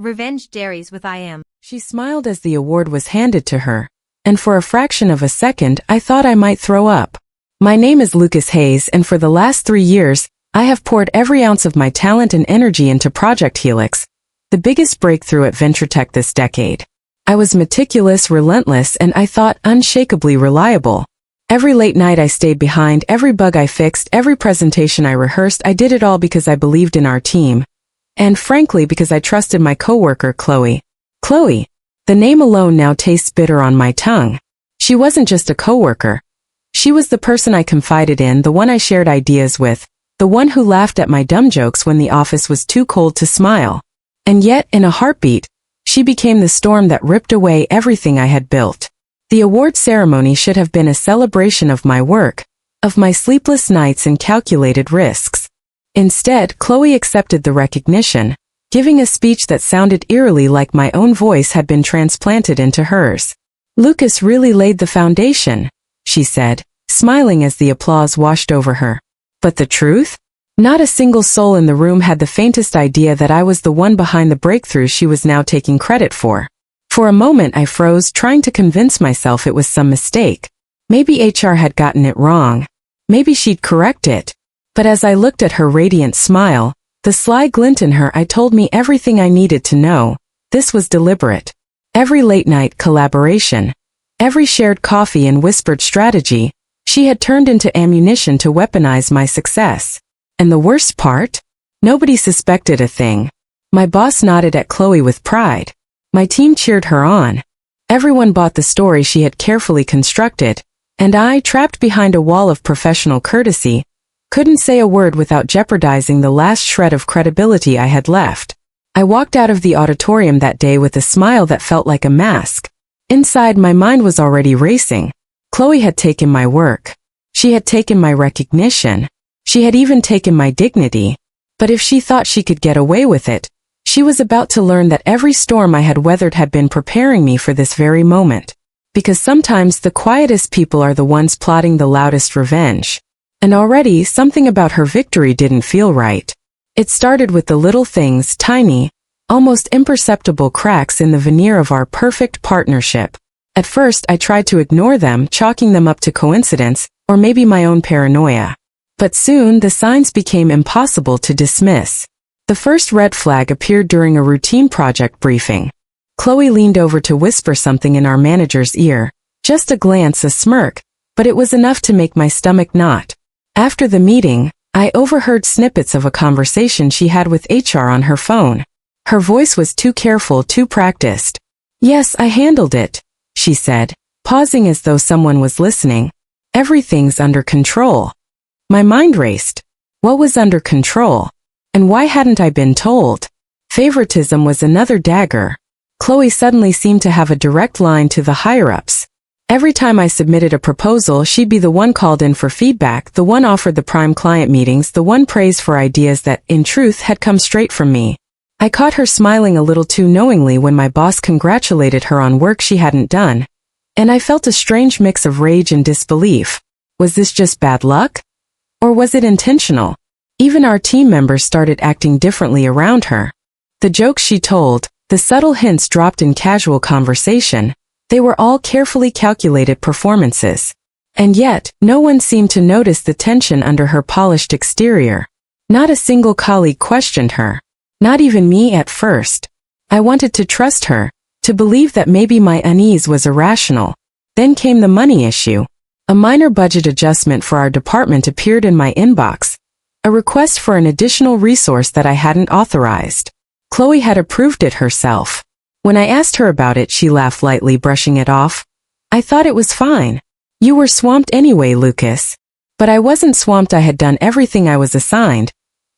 Revenge Diaries with I Am. She smiled as the award was handed to her, and for a fraction of a second I thought I might throw up. My name is Lucas Hayes, and for the last 3 years, I have poured every ounce of my talent and energy into Project Helix, the biggest breakthrough at venture tech this decade. I was meticulous, relentless, and I thought unshakably reliable. Every late night I stayed behind, every bug I fixed, every presentation I rehearsed. I did it all because I believed in our team. And frankly, because I trusted my coworker, Chloe. Chloe. The name alone now tastes bitter on my tongue. She wasn't just a coworker. She was the person I confided in, the one I shared ideas with, the one who laughed at my dumb jokes when the office was too cold to smile. And yet, in a heartbeat, she became the storm that ripped away everything I had built. The award ceremony should have been a celebration of my work, of my sleepless nights and calculated risks. Instead, Chloe accepted the recognition, giving a speech that sounded eerily like my own voice had been transplanted into hers. "Lucas really laid the foundation," she said, smiling as the applause washed over her. But the truth? Not a single soul in the room had the faintest idea that I was the one behind the breakthrough she was now taking credit for. For a moment I froze, trying to convince myself it was some mistake. Maybe HR had gotten it wrong. Maybe she'd correct it. But as I looked at her radiant smile, the sly glint in her, it told me everything I needed to know. This was deliberate. Every late-night collaboration, every shared coffee and whispered strategy, she had turned into ammunition to weaponize my success. And the worst part? Nobody suspected a thing. My boss nodded at Chloe with pride. My team cheered her on. Everyone bought the story she had carefully constructed, and I, trapped behind a wall of professional courtesy, couldn't say a word without jeopardizing the last shred of credibility I had left. I walked out of the auditorium that day with a smile that felt like a mask. Inside, my mind was already racing. Chloe had taken my work. She had taken my recognition. She had even taken my dignity. But if she thought she could get away with it, she was about to learn that every storm I had weathered had been preparing me for this very moment. Because sometimes the quietest people are the ones plotting the loudest revenge. And already, something about her victory didn't feel right. It started with the little things, tiny, almost imperceptible cracks in the veneer of our perfect partnership. At first, I tried to ignore them, chalking them up to coincidence, or maybe my own paranoia. But soon, the signs became impossible to dismiss. The first red flag appeared during a routine project briefing. Chloe leaned over to whisper something in our manager's ear. Just a glance, a smirk, but it was enough to make my stomach knot. After the meeting, I overheard snippets of a conversation she had with HR on her phone. Her voice was too careful, too practiced. "Yes, I handled it," she said, pausing as though someone was listening. "Everything's under control." My mind raced. What was under control? And why hadn't I been told? Favoritism was another dagger. Chloe suddenly seemed to have a direct line to the higher-ups. Every time I submitted a proposal, she'd be the one called in for feedback, the one offered the prime client meetings, the one praised for ideas that, in truth, had come straight from me. I caught her smiling a little too knowingly when my boss congratulated her on work she hadn't done, and I felt a strange mix of rage and disbelief. Was this just bad luck? Or was it intentional? Even our team members started acting differently around her. The jokes she told, the subtle hints dropped in casual conversation, they were all carefully calculated performances. And yet, no one seemed to notice the tension under her polished exterior. Not a single colleague questioned her. Not even me at first. I wanted to trust her, to believe that maybe my unease was irrational. Then came the money issue. A minor budget adjustment for our department appeared in my inbox. A request for an additional resource that I hadn't authorized. Chloe had approved it herself. When I asked her about it, she laughed lightly, brushing it off. "I thought it was fine. You were swamped anyway, Lucas." But I wasn't swamped. I had done everything I was assigned,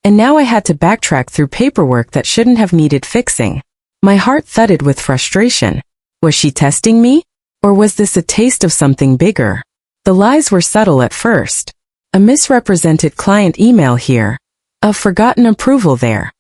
and now I had to backtrack through paperwork that shouldn't have needed fixing. My heart thudded with frustration. Was she testing me? Or was this a taste of something bigger? The lies were subtle at first. A misrepresented client email here. A forgotten approval there.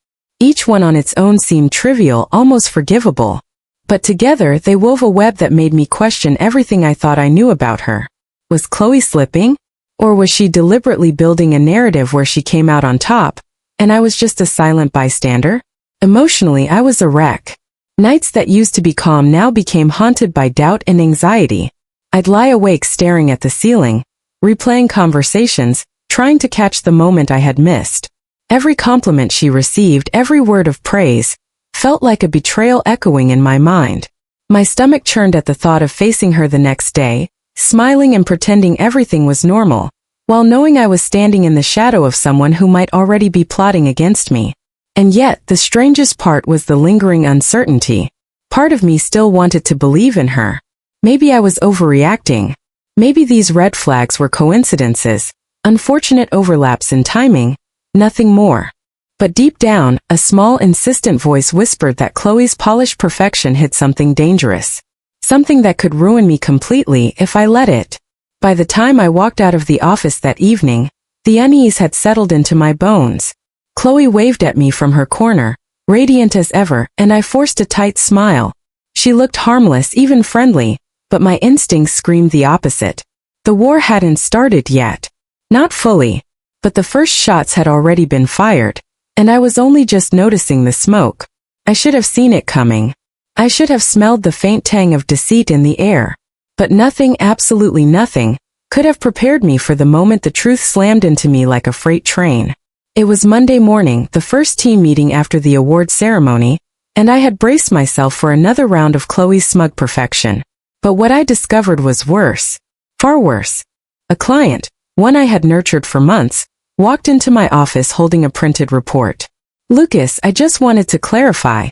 Each one on its own seemed trivial, almost forgivable. But together, they wove a web that made me question everything I thought I knew about her. Was Chloe slipping? Or was she deliberately building a narrative where she came out on top, and I was just a silent bystander? Emotionally, I was a wreck. Nights that used to be calm now became haunted by doubt and anxiety. I'd lie awake staring at the ceiling, replaying conversations, trying to catch the moment I had missed. Every compliment she received, every word of praise, felt like a betrayal echoing in my mind. My stomach churned at the thought of facing her the next day, smiling and pretending everything was normal, while knowing I was standing in the shadow of someone who might already be plotting against me. And yet, the strangest part was the lingering uncertainty. Part of me still wanted to believe in her. Maybe I was overreacting. Maybe these red flags were coincidences, unfortunate overlaps in timing, nothing more. But deep down, a small insistent voice whispered that Chloe's polished perfection hid something dangerous. Something that could ruin me completely if I let it. By the time I walked out of the office that evening, the unease had settled into my bones. Chloe waved at me from her corner, radiant as ever, and I forced a tight smile. She looked harmless, even friendly, but my instincts screamed the opposite. The war hadn't started yet. Not fully, but the first shots had already been fired, and I was only just noticing the smoke. I should have seen it coming. I should have smelled the faint tang of deceit in the air. But nothing, absolutely nothing, could have prepared me for the moment the truth slammed into me like a freight train. It was Monday morning, the first team meeting after the award ceremony, and I had braced myself for another round of Chloe's smug perfection. But what I discovered was worse. Far worse. A client, one I had nurtured for months, walked into my office holding a printed report. "Lucas, I just wanted to clarify.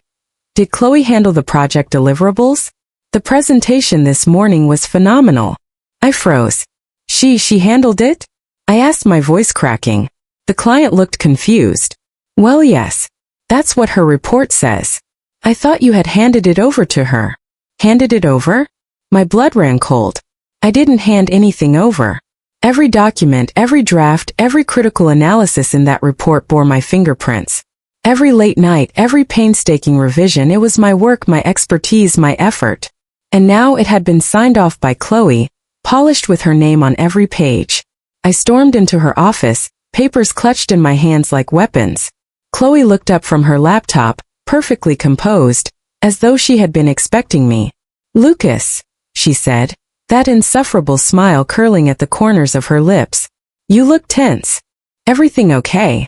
Did Chloe handle the project deliverables? The presentation this morning was phenomenal." I froze. She handled it?" I asked, my voice cracking. The client looked confused. "Well, yes. That's what her report says." "I thought you had handed it over to her." "Handed it over?" My blood ran cold. I didn't hand anything over. Every document, every draft, every critical analysis in that report bore my fingerprints. Every late night, every painstaking revision, it was my work, my expertise, my effort. And now it had been signed off by Chloe, polished with her name on every page. I stormed into her office, papers clutched in my hands like weapons. Chloe looked up from her laptop, perfectly composed, as though she had been expecting me. "Lucas," she said, that insufferable smile curling at the corners of her lips. "You look tense. Everything okay?"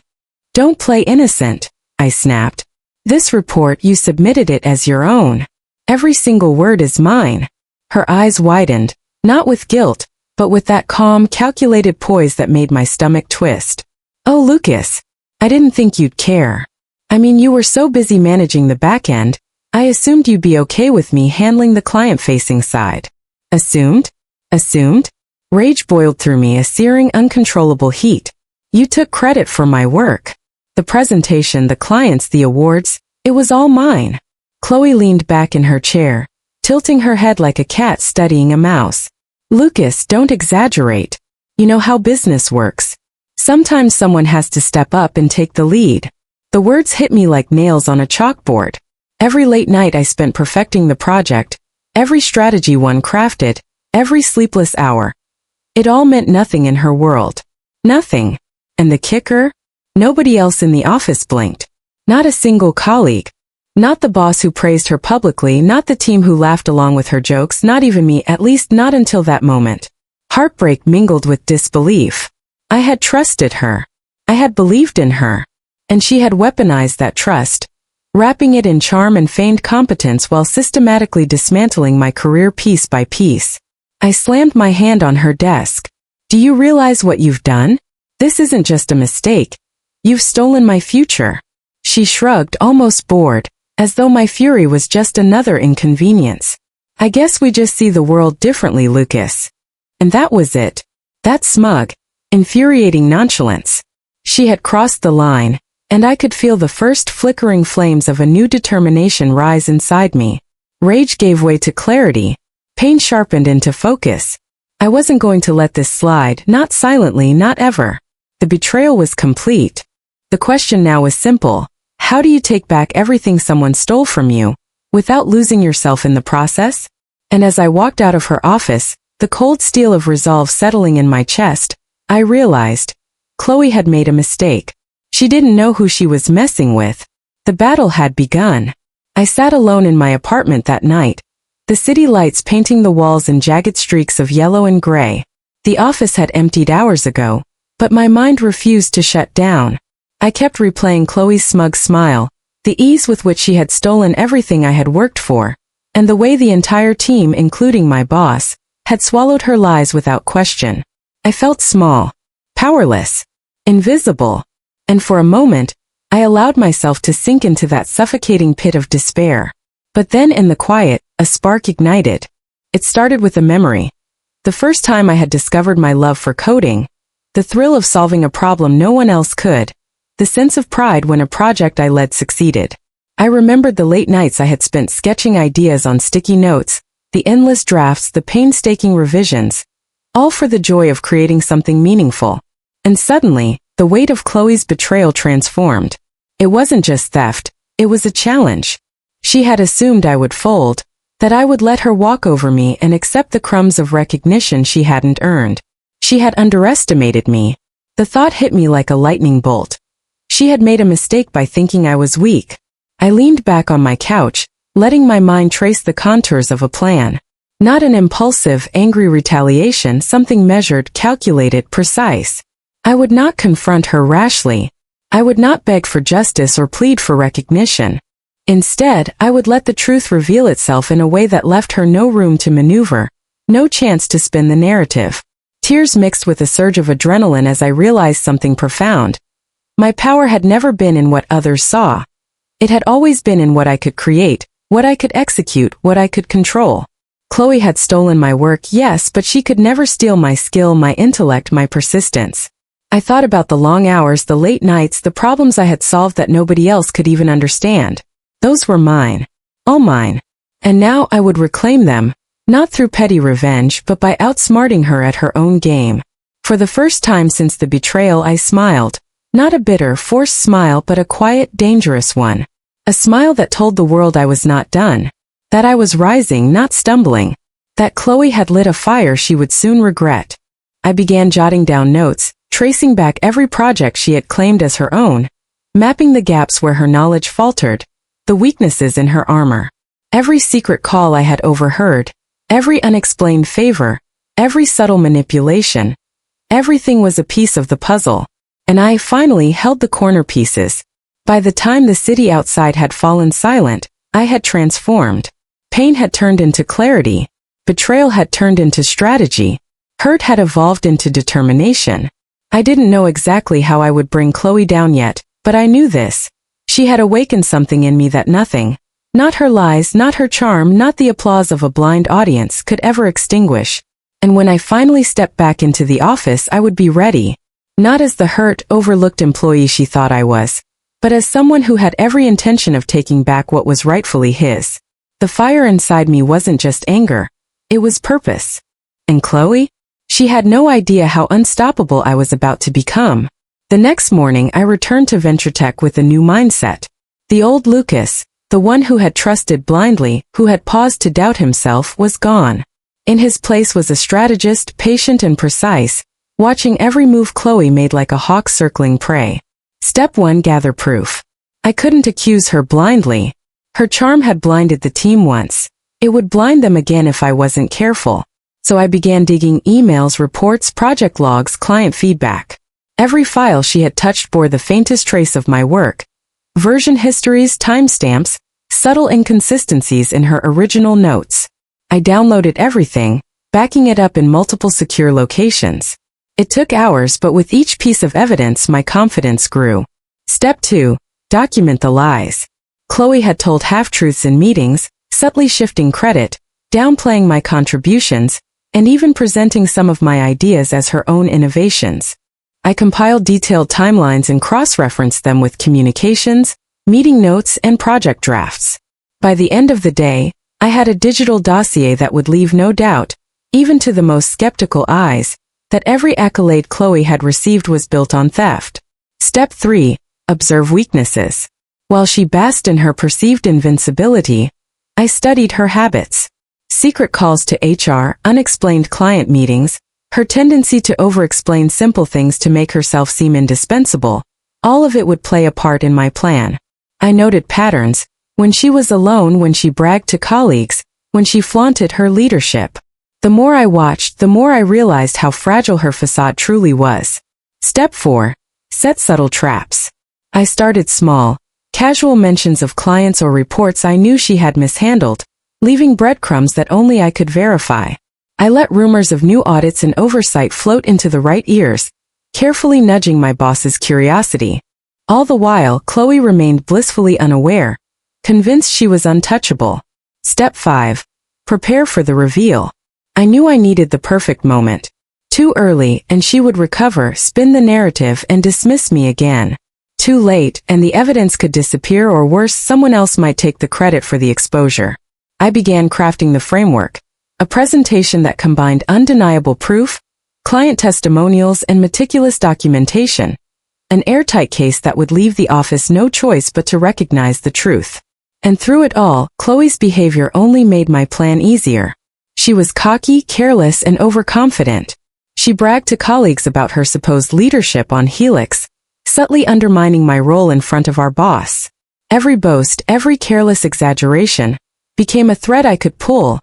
"Don't play innocent," I snapped. "This report, you submitted it as your own. Every single word is mine." Her eyes widened, not with guilt, but with that calm, calculated poise that made my stomach twist. "Oh, Lucas, I didn't think you'd care. I mean, you were so busy managing the back end, I assumed you'd be okay with me handling the client-facing side." "Assumed? Assumed?" Rage boiled through me, a searing, uncontrollable heat. "You took credit for my work. The presentation, the clients, the awards, it was all mine." Chloe leaned back in her chair, tilting her head like a cat studying a mouse. "Lucas, don't exaggerate. You know how business works. Sometimes someone has to step up and take the lead." The words hit me like nails on a chalkboard. Every late night I spent perfecting the project, every strategy one crafted, every sleepless hour. It all meant nothing in her world. Nothing. And the kicker? Nobody else in the office blinked. Not a single colleague. Not the boss who praised her publicly, not the team who laughed along with her jokes, not even me, at least not until that moment. Heartbreak mingled with disbelief. I had trusted her. I had believed in her. And she had weaponized that trust, wrapping it in charm and feigned competence while systematically dismantling my career piece by piece. I slammed my hand on her desk. "Do you realize what you've done? This isn't just a mistake. You've stolen my future." She shrugged, almost bored, as though my fury was just another inconvenience. "I guess we just see the world differently, Lucas." And that was it. That smug, infuriating nonchalance. She had crossed the line, and I could feel the first flickering flames of a new determination rise inside me. Rage gave way to clarity. Pain sharpened into focus. I wasn't going to let this slide, not silently, not ever. The betrayal was complete. The question now was simple. How do you take back everything someone stole from you, without losing yourself in the process? And as I walked out of her office, the cold steel of resolve settling in my chest, I realized Chloe had made a mistake. She didn't know who she was messing with. The battle had begun. I sat alone in my apartment that night, the city lights painting the walls in jagged streaks of yellow and gray. The office had emptied hours ago, but my mind refused to shut down. I kept replaying Chloe's smug smile, the ease with which she had stolen everything I had worked for, and the way the entire team, including my boss, had swallowed her lies without question. I felt small, powerless, invisible, and for a moment, I allowed myself to sink into that suffocating pit of despair. But then in the quiet, a spark ignited. It started with a memory. The first time I had discovered my love for coding, the thrill of solving a problem no one else could, the sense of pride when a project I led succeeded. I remembered the late nights I had spent sketching ideas on sticky notes, the endless drafts, the painstaking revisions, all for the joy of creating something meaningful. And suddenly, the weight of Chloe's betrayal transformed. It wasn't just theft, it was a challenge. She had assumed I would fold, that I would let her walk over me and accept the crumbs of recognition she hadn't earned. She had underestimated me. The thought hit me like a lightning bolt. She had made a mistake by thinking I was weak. I leaned back on my couch, letting my mind trace the contours of a plan. Not an impulsive, angry retaliation, something measured, calculated, precise. I would not confront her rashly. I would not beg for justice or plead for recognition. Instead, I would let the truth reveal itself in a way that left her no room to maneuver, no chance to spin the narrative. Tears mixed with a surge of adrenaline as I realized something profound. My power had never been in what others saw. It had always been in what I could create, what I could execute, what I could control. Chloe had stolen my work, yes, but she could never steal my skill, my intellect, my persistence. I thought about the long hours, the late nights, the problems I had solved that nobody else could even understand. Those were mine. All mine. And now I would reclaim them, not through petty revenge, but by outsmarting her at her own game. For the first time since the betrayal, I smiled. Not a bitter, forced smile, but a quiet, dangerous one. A smile that told the world I was not done. That I was rising, not stumbling. That Chloe had lit a fire she would soon regret. I began jotting down notes, tracing back every project she had claimed as her own, mapping the gaps where her knowledge faltered, the weaknesses in her armor. Every secret call I had overheard, every unexplained favor, every subtle manipulation. Everything was a piece of the puzzle, and I finally held the corner pieces. By the time the city outside had fallen silent, I had transformed. Pain had turned into clarity. Betrayal had turned into strategy. Hurt had evolved into determination. I didn't know exactly how I would bring Chloe down yet, but I knew this. She had awakened something in me that nothing, not her lies, not her charm, not the applause of a blind audience, could ever extinguish. And when I finally stepped back into the office, I would be ready. Not as the hurt, overlooked employee she thought I was, but as someone who had every intention of taking back what was rightfully his. The fire inside me wasn't just anger. It was purpose. And Chloe? She had no idea how unstoppable I was about to become. The next morning, I returned to VentureTech with a new mindset. The old Lucas, the one who had trusted blindly, who had paused to doubt himself, was gone. In his place was a strategist, patient and precise, watching every move Chloe made like a hawk circling prey. Step 1: gather proof. I couldn't accuse her blindly. Her charm had blinded the team once. It would blind them again if I wasn't careful. So I began digging emails, reports, project logs, client feedback. Every file she had touched bore the faintest trace of my work. Version histories, timestamps, subtle inconsistencies in her original notes. I downloaded everything, backing it up in multiple secure locations. It took hours, but with each piece of evidence my confidence grew. Step 2: document the lies. Chloe had told half-truths in meetings, subtly shifting credit, downplaying my contributions, and even presenting some of my ideas as her own innovations. I compiled detailed timelines and cross-referenced them with communications, meeting notes, and project drafts. By the end of the day, I had a digital dossier that would leave no doubt, even to the most skeptical eyes, that every accolade Chloe had received was built on theft. Step 3: observe weaknesses. While she basked in her perceived invincibility, I studied her habits. Secret calls to HR, unexplained client meetings, her tendency to over-explain simple things to make herself seem indispensable, all of it would play a part in my plan. I noted patterns: when she was alone, when she bragged to colleagues, when she flaunted her leadership. The more I watched, the more I realized how fragile her facade truly was. Step 4. Set subtle traps. I started small, casual mentions of clients or reports I knew she had mishandled, leaving breadcrumbs that only I could verify. I let rumors of new audits and oversight float into the right ears, carefully nudging my boss's curiosity. All the while, Chloe remained blissfully unaware, convinced she was untouchable. Step 5. Prepare for the reveal. I knew I needed the perfect moment. Too early, and she would recover, spin the narrative, and dismiss me again. Too late, and the evidence could disappear, or worse, someone else might take the credit for the exposure. I began crafting the framework, a presentation that combined undeniable proof, client testimonials, and meticulous documentation, an airtight case that would leave the office no choice but to recognize the truth. And through it all, Chloe's behavior only made my plan easier. She was cocky, careless, and overconfident. She bragged to colleagues about her supposed leadership on Helix, subtly undermining my role in front of our boss. Every boast, every careless exaggeration, became a thread I could pull,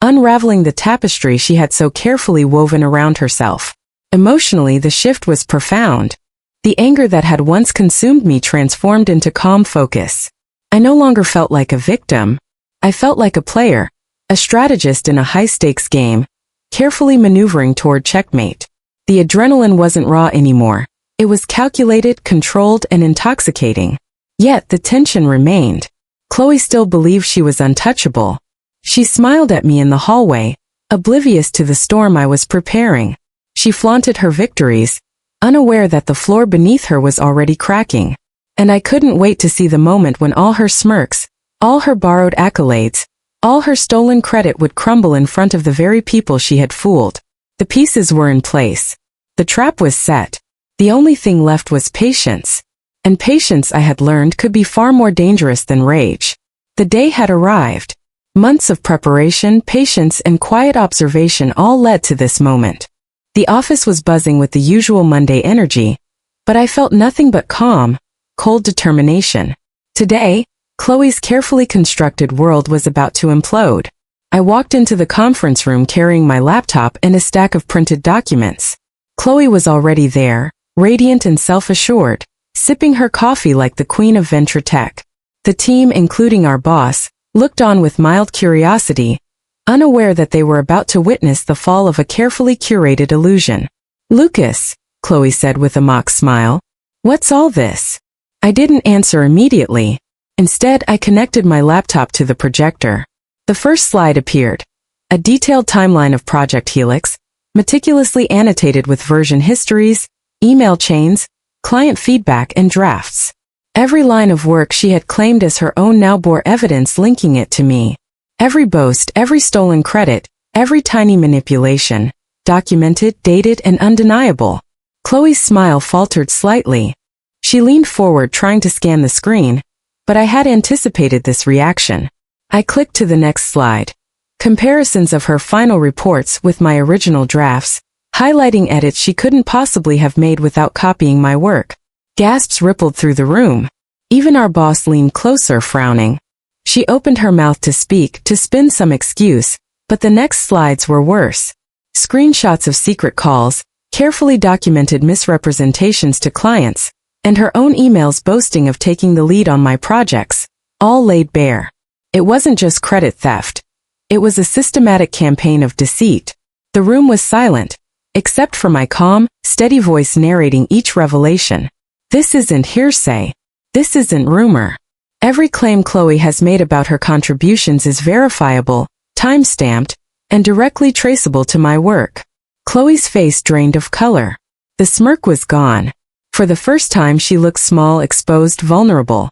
unraveling the tapestry she had so carefully woven around herself. Emotionally, the shift was profound. The anger that had once consumed me transformed into calm focus. I no longer felt like a victim. I felt like a player, a strategist in a high-stakes game, carefully maneuvering toward checkmate. The adrenaline wasn't raw anymore. It was calculated, controlled, and intoxicating. Yet the tension remained. Chloe still believed she was untouchable. She smiled at me in the hallway, oblivious to the storm I was preparing. She flaunted her victories, unaware that the floor beneath her was already cracking. And I couldn't wait to see the moment when all her smirks, all her borrowed accolades, all her stolen credit would crumble in front of the very people she had fooled. The pieces were in place. The trap was set. The only thing left was patience. And patience, I had learned, could be far more dangerous than rage. The day had arrived. Months of preparation, patience, and quiet observation all led to this moment. The office was buzzing with the usual Monday energy, but I felt nothing but calm, cold determination. Today, Chloe's carefully constructed world was about to implode. I walked into the conference room carrying my laptop and a stack of printed documents. Chloe was already there, radiant and self-assured, sipping her coffee like the queen of venture tech. The team, including our boss, looked on with mild curiosity, unaware that they were about to witness the fall of a carefully curated illusion. "Lucas," Chloe said with a mock smile, "what's all this?" I didn't answer immediately. Instead, I connected my laptop to the projector. The first slide appeared. A detailed timeline of Project Helix, meticulously annotated with version histories, email chains, client feedback, and drafts. Every line of work she had claimed as her own now bore evidence linking it to me. Every boast, every stolen credit, every tiny manipulation, documented, dated, and undeniable. Chloe's smile faltered slightly. She leaned forward trying to scan the screen, but I had anticipated this reaction. I clicked to the next slide. Comparisons of her final reports with my original drafts, highlighting edits she couldn't possibly have made without copying my work. Gasps rippled through the room. Even our boss leaned closer, frowning. She opened her mouth to speak, to spin some excuse, but the next slides were worse. Screenshots of secret calls, carefully documented misrepresentations to clients, and her own emails boasting of taking the lead on my projects, all laid bare. It wasn't just credit theft. It was a systematic campaign of deceit. The room was silent, except for my calm, steady voice narrating each revelation. This isn't hearsay. This isn't rumor. Every claim Chloe has made about her contributions is verifiable, time-stamped, and directly traceable to my work. Chloe's face drained of color. The smirk was gone. For the first time, she looked small, exposed, vulnerable.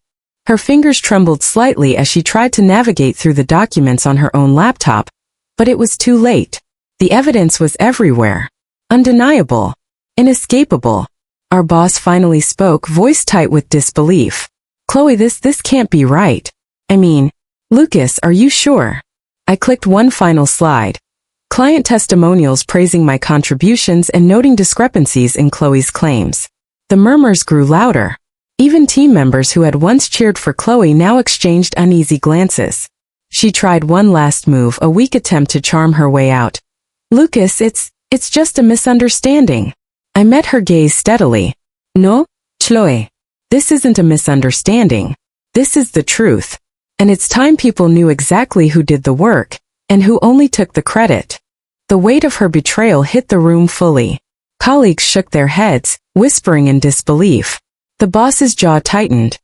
Her fingers trembled slightly as she tried to navigate through the documents on her own laptop, but it was too late. The evidence was everywhere. Undeniable. Inescapable. Our boss finally spoke, voice tight with disbelief. "Chloe, this can't be right. I mean, Lucas, are you sure?" I clicked one final slide. Client testimonials praising my contributions and noting discrepancies in Chloe's claims. The murmurs grew louder. Even team members who had once cheered for Chloe now exchanged uneasy glances. She tried one last move, a weak attempt to charm her way out. Lucas, it's just a misunderstanding. I met her gaze steadily. No, Chloe. This isn't a misunderstanding. This is the truth. And it's time people knew exactly who did the work, and who only took the credit. The weight of her betrayal hit the room fully. Colleagues shook their heads, whispering in disbelief. The boss's jaw tightened.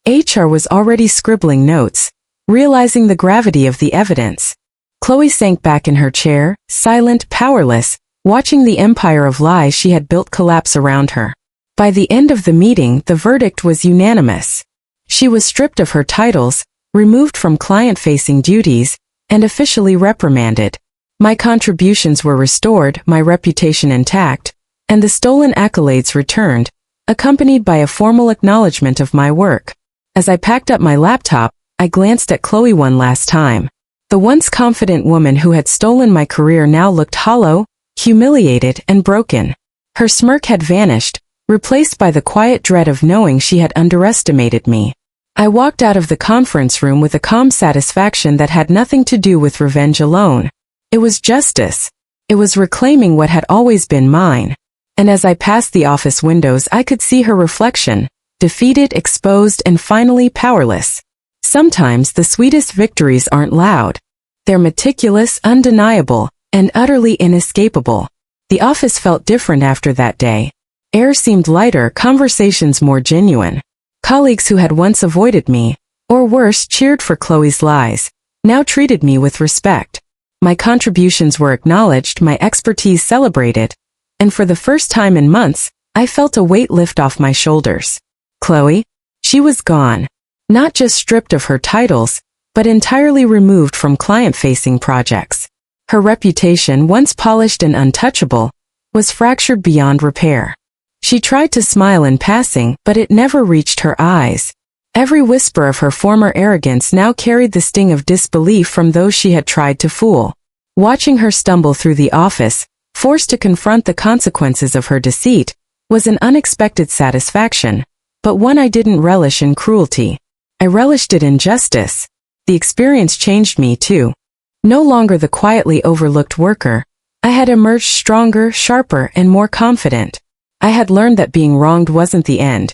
HR was already scribbling notes, realizing the gravity of the evidence. Chloe sank back in her chair, silent, powerless, watching the empire of lies she had built collapse around her. By the end of the meeting, the verdict was unanimous. She was stripped of her titles, removed from client-facing duties, and officially reprimanded. My contributions were restored, my reputation intact, and the stolen accolades returned, accompanied by a formal acknowledgement of my work. As I packed up my laptop, I glanced at Chloe one last time. The once confident woman who had stolen my career now looked hollow, humiliated, and broken. Her smirk had vanished, replaced by the quiet dread of knowing she had underestimated me. I walked out of the conference room with a calm satisfaction that had nothing to do with revenge alone. It was justice. It was reclaiming what had always been mine. And as I passed the office windows, I could see her reflection, defeated, exposed, and finally powerless. Sometimes the sweetest victories aren't loud. They're meticulous, undeniable, and utterly inescapable. The office felt different after that day. Air seemed lighter, conversations more genuine. Colleagues who had once avoided me, or worse, cheered for Chloe's lies, now treated me with respect. My contributions were acknowledged, my expertise celebrated, and for the first time in months, I felt a weight lift off my shoulders. Chloe? She was gone. Not just stripped of her titles, but entirely removed from client-facing projects. Her reputation, once polished and untouchable, was fractured beyond repair. She tried to smile in passing, but it never reached her eyes. Every whisper of her former arrogance now carried the sting of disbelief from those she had tried to fool. Watching her stumble through the office, forced to confront the consequences of her deceit, was an unexpected satisfaction, but one I didn't relish in cruelty. I relished it in justice. The experience changed me too. No longer the quietly overlooked worker, I had emerged stronger, sharper, and more confident. I had learned that being wronged wasn't the end.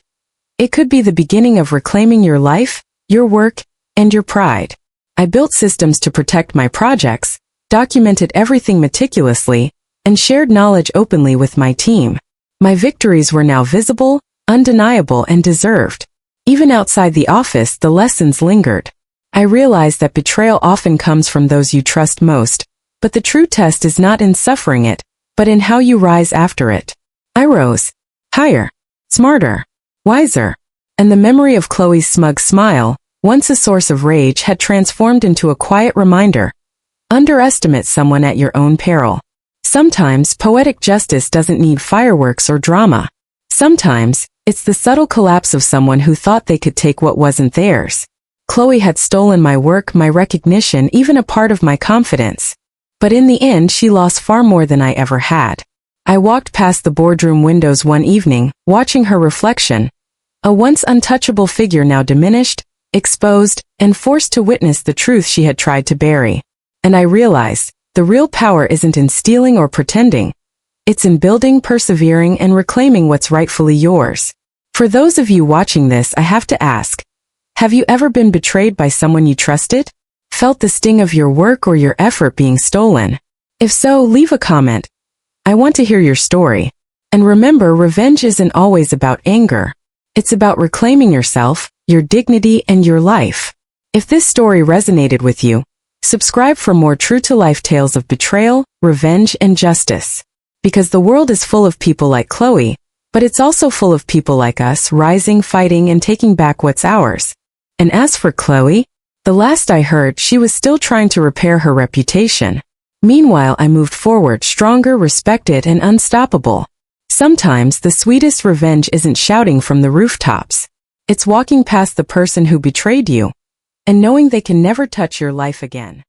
It could be the beginning of reclaiming your life, your work, and your pride. I built systems to protect my projects, documented everything meticulously, and shared knowledge openly with my team. My victories were now visible, undeniable, and deserved. Even outside the office, the lessons lingered. I realized that betrayal often comes from those you trust most, but the true test is not in suffering it, but in how you rise after it. I rose. Higher. Smarter. Wiser. And the memory of Chloe's smug smile, once a source of rage, had transformed into a quiet reminder. Underestimate someone at your own peril. Sometimes poetic justice doesn't need fireworks or drama. Sometimes, it's the subtle collapse of someone who thought they could take what wasn't theirs. Chloe had stolen my work, my recognition, even a part of my confidence. But in the end, she lost far more than I ever had. I walked past the boardroom windows one evening, watching her reflection. A once untouchable figure now diminished, exposed, and forced to witness the truth she had tried to bury. And I realized, the real power isn't in stealing or pretending. It's in building, persevering, and reclaiming what's rightfully yours. For those of you watching this, I have to ask, have you ever been betrayed by someone you trusted? Felt the sting of your work or your effort being stolen? If so, leave a comment. I want to hear your story. And remember, revenge isn't always about anger. It's about reclaiming yourself, your dignity, and your life. If this story resonated with you, subscribe for more true-to-life tales of betrayal, revenge, and justice. Because the world is full of people like Chloe, but it's also full of people like us, rising, fighting, and taking back what's ours. And as for Chloe, the last I heard, she was still trying to repair her reputation. Meanwhile, I moved forward, stronger, respected, and unstoppable. Sometimes the sweetest revenge isn't shouting from the rooftops. It's walking past the person who betrayed you, and knowing they can never touch your life again.